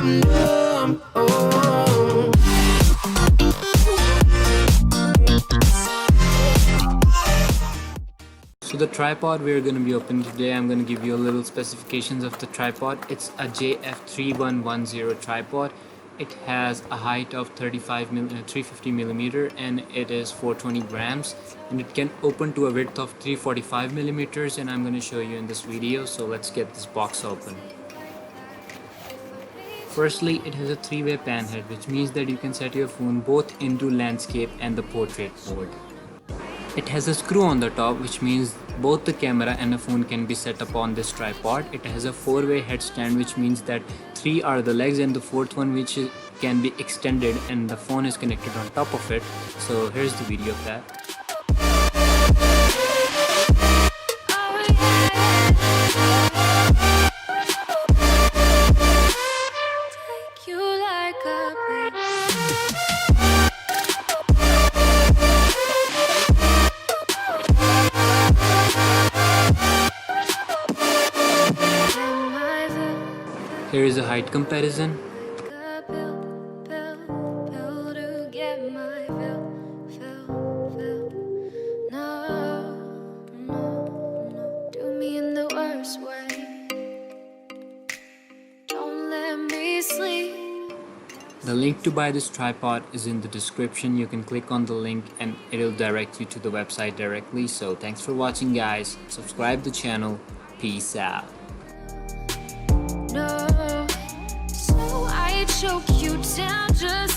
I'm numb. Oh. So the tripod we're going to be opening today, I'm going to give you a little specifications of the tripod. It's a JF3110 tripod. It has a height of 350 millimeter and it is 420 grams, and it can open to a width of 345 millimeters, and I'm going to show you in this video. So let's get this box open. Firstly, it has a 3-way pan head, which means that you can set your phone both into landscape and the portrait mode. It has a screw on the top, which means both the camera and the phone can be set up on this tripod. It has a 4-way headstand, which means that 3 are the legs and the 4th one which can be extended, and the phone is connected on top of it. So here's the video of that. Here is a height comparison. The link to buy this tripod is in the description. You can click on the link and it'll direct you to the website directly. So thanks for watching, guys. Subscribe the channel. Peace out. No, so I choke you down just